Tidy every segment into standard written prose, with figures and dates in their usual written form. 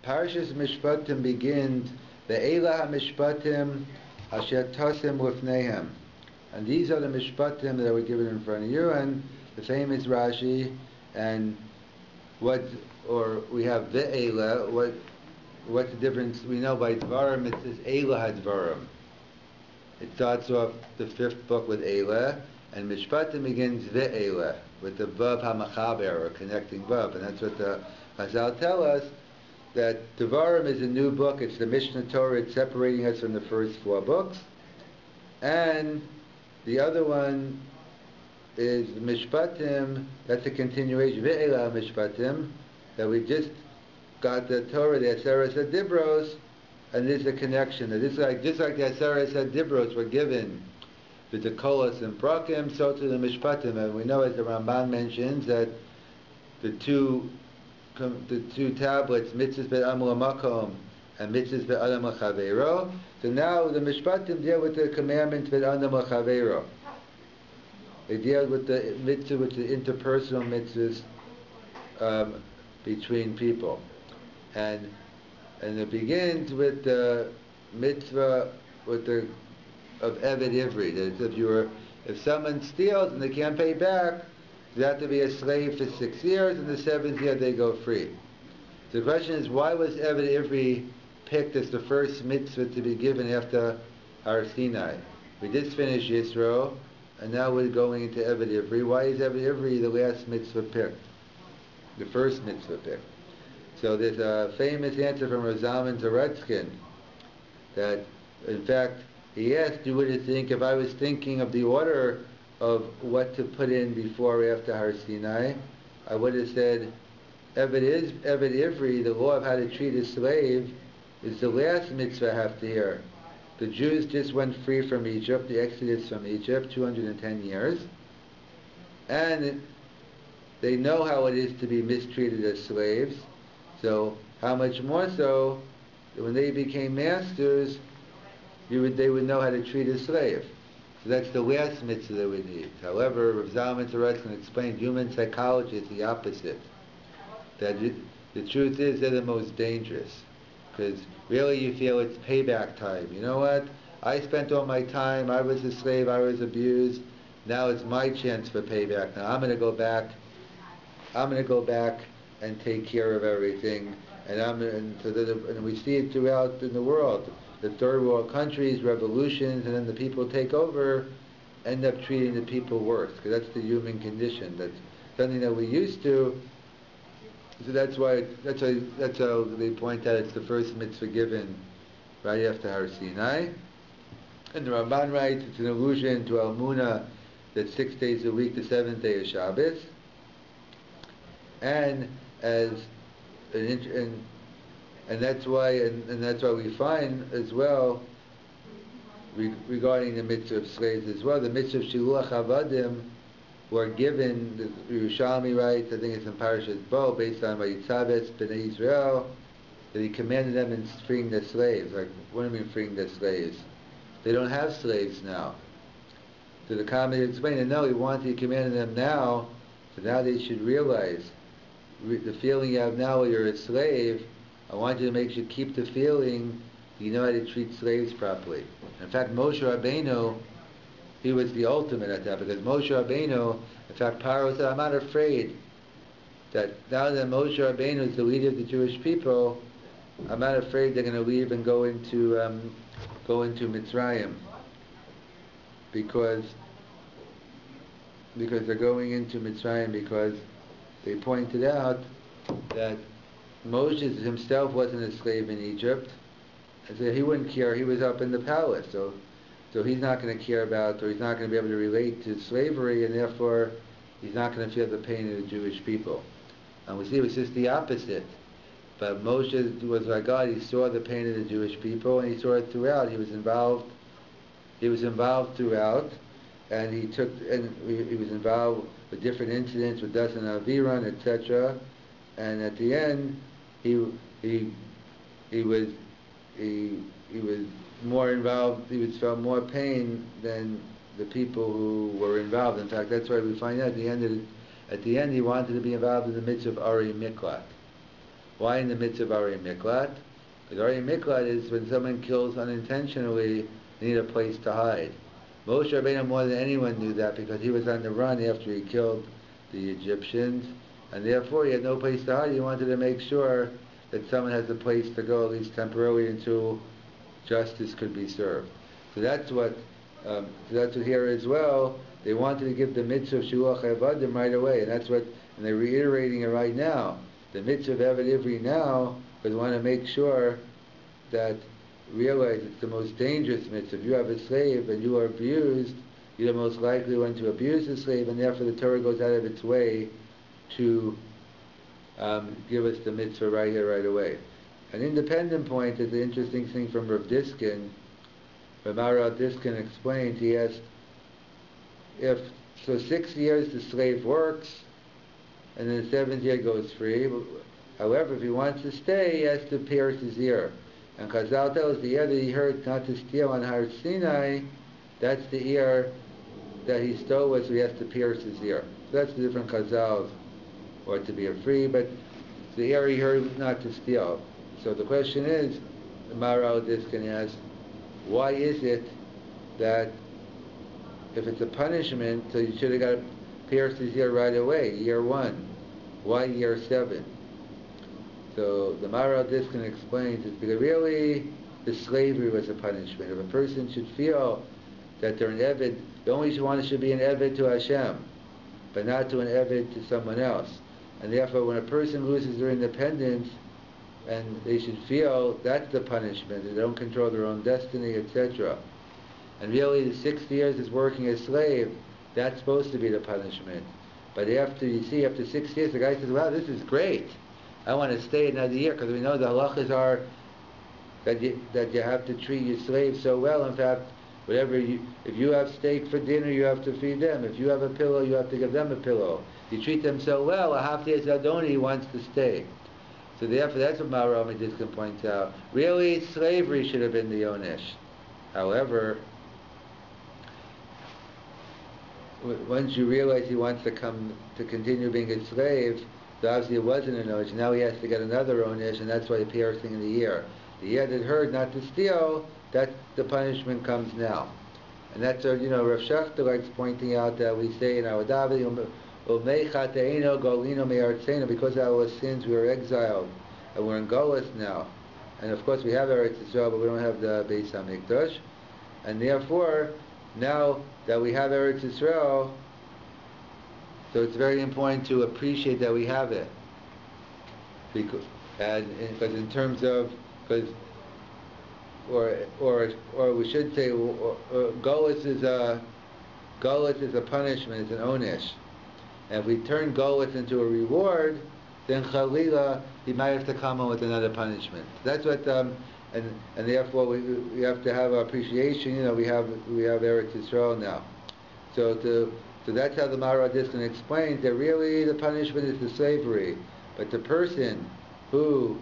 Parashas Mishpatim begins, Ve'ela HaMishpatim Asher Tosim Lifnehem. And these are the Mishpatim that were given in front of you, and the famous Rashi, and we have Ve'ela, what's the difference? We know by Dvarim it says Eila HaDvarim. It starts off the fifth book with Eila, and Mishpatim begins Ve'ela, with the Vav HaMachaber, or connecting Vav, and that's what the Chazal tell us, that Devarim is a new book. It's the Mishnah Torah. It's separating us from the first four books. And the other one is Mishpatim. That's a continuation. Ve'ela Mishpatim. That we just got the Torah, the Aseres HaDibros, and there's a connection. This is just like the Aseres HaDibros were given with the Kolos and Prakim, so to the Mishpatim. And we know, as the Ramban mentions, that the two tablets, Mitzvahs Be'amul Makom and Mitzvahs Be'adam L'Chaveiro. So now the Mishpatim deal with the commandments Be'adam L'Chaveiro. They deal with the mitzvah, with the interpersonal mitzvahs between people, and it begins with the mitzvah of Eved Ivri. That if someone steals and they can't pay back, they have to be a slave for 6 years, and the 7th year they go free. So the question is, why was Eved Ivri picked as the first mitzvah to be given after Har Sinai? We just finished Yisro, and now we're going into Eved Ivri. Why is Eved Ivri the last mitzvah picked? The first mitzvah picked. So there's a famous answer from Zalman Zaretskin that, in fact, he asked, you would think, if I was thinking of the order of what to put in before or after Har Sinai, I would have said Eved Ivri, the law of how to treat a slave, is the last mitzvah after here. The Jews just went free from Egypt, the Exodus from Egypt, 210 years, and they know how it is to be mistreated as slaves, so how much more so when they became masters, they would know how to treat a slave. So that's the last mitzvah that we need. However, Rav Zalman Zaretskin explained human psychology is the opposite. That the truth is they're the most dangerous. Because really you feel it's payback time. You know what? I spent all my time, I was a slave, I was abused. Now it's my chance for payback. Now I'm going to go back and take care of everything. And we see it throughout in the world. The third world countries, revolutions, and then the people take over, end up treating the people worse, because that's the human condition. That's something that we used to. So that's how they point out it's the first mitzvah given right after Har Sinai. And the Ramban writes it's an allusion to Almuna, that 6 days a week, the 7th day is Shabbos, and that's why we find as well, regarding the mitzvah of slaves as well, the mitzvah of Shiluach Avadim were given, the Yerushalmi writes, I think it's in Parashat Bo, based on Vayitzaves B'nai Israel, that he commanded them in freeing their slaves. Like, what do you mean freeing their slaves? They don't have slaves now. So the commentator explained that no, he commanded them now, so now they should realize the feeling you have now when you're a slave. I want you to make sure keep the feeling that you know how to treat slaves properly. In fact, Moshe Rabbeinu, he was the ultimate at that, because Moshe Rabbeinu, in fact, Paro said, I'm not afraid that now that Moshe Rabbeinu is the leader of the Jewish people, I'm not afraid they're going to leave and go into Mitzrayim, because they're going into Mitzrayim because they pointed out that Moses himself wasn't a slave in Egypt, and so he wouldn't care. He was up in the palace, so he's not going to care about, or he's not going to be able to relate to slavery, and therefore he's not going to feel the pain of the Jewish people. And we see it was just the opposite. But Moshe was like God. He saw the pain of the Jewish people, and he saw it throughout. He was involved throughout, and he was involved with different incidents with Dasan Aviran, etc. And at the end, he was more involved. He felt more pain than the people who were involved. In fact, that's why we find out at the end he wanted to be involved in the midst of Ari Miklat. Why in the midst of Ari Miklat? Because Ari Miklat is when someone kills unintentionally, they need a place to hide. Moshe Rabbeinu more than anyone knew that because he was on the run after he killed the Egyptians, and therefore he had no place to hide. He wanted to make sure that someone has a place to go, at least temporarily, until justice could be served. So that's what here as well. They wanted to give the mitzvah of Shuach Avadim right away, and they're reiterating it right now. The mitzvah of Avad Ivri now, because they want to make sure that realize it's the most dangerous mitzvah. If you have a slave and you are abused, you're the most likely one to abuse the slave, and therefore the Torah goes out of its way to give us the mitzvah right here, right away. An independent point is the interesting thing from Rav Diskin. Rav Maral Diskin explained, he asked, 6 years the slave works, and then the 7th year goes free. However, if he wants to stay, he has to pierce his ear. And Chazal tells the ear that he heard not to steal on Har Sinai, that's the ear that he stole with, so he has to pierce his ear. So that's the different Chazals, or to be free, but the ear he heard not to steal. So the question is, the Maral Diskin asks, why is it that if it's a punishment, so you should have got to pierce his ear right away, year 1? Why year 7? So the Maral Diskin explains it's because really the slavery was a punishment. If a person should feel that they're an Eved, the only one should be an Eved to Hashem, but not to an Eved to someone else. And therefore when a person loses their independence, and they should feel that's the punishment, they don't control their own destiny, etc. And really the 6 years is working as slave, that's supposed to be the punishment. But after 6 years, the guy says, wow, this is great. I want to stay another year, because we know the halachas are that you have to treat your slaves so well. In fact, if you have steak for dinner, you have to feed them. If you have a pillow, you have to give them a pillow. You treat them so well, a Hafez Adoni wants to stay. So therefore, that's what Maral Diskin points out. Really, slavery should have been the Onesh. However, once you realize he wants to continue being a slave, so obviously it wasn't an Onesh. Now he has to get another Onesh, and that's why the piercing in the ear. The ear that heard not to steal, that the punishment comes now. And that's Rav Shachter likes pointing out that we say in our davening, because of our sins we are exiled, and we're in Golas now. And of course we have Eretz Yisrael, but we don't have the Beis HaMikdash. And therefore, now that we have Eretz Yisrael, so it's very important to appreciate that we have it. Because in terms of, or we should say, Golas is a punishment, it's an Onesh. And if we turn Golas into a reward, then Chalila, he might have to come on with another punishment. That's what, and therefore we have to have appreciation. We have Eretz Yisrael now. So that's how the Maral Diskin explains that really the punishment is the slavery, but the person who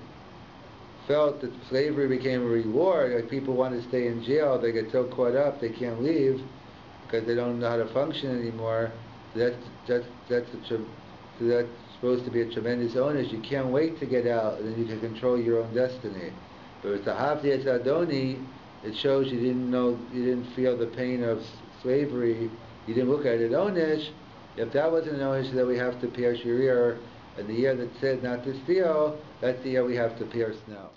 felt that slavery became a reward, like people want to stay in jail, they get so caught up they can't leave because they don't know how to function anymore. That's supposed to be a tremendous onus. You can't wait to get out, and then you can control your own destiny. But with the Hafez Adoni, it shows you didn't feel the pain of slavery. You didn't look at it onesh. If that wasn't an onesh that we have to pierce your ear, and the ear that said not to steal, that's the ear we have to pierce now.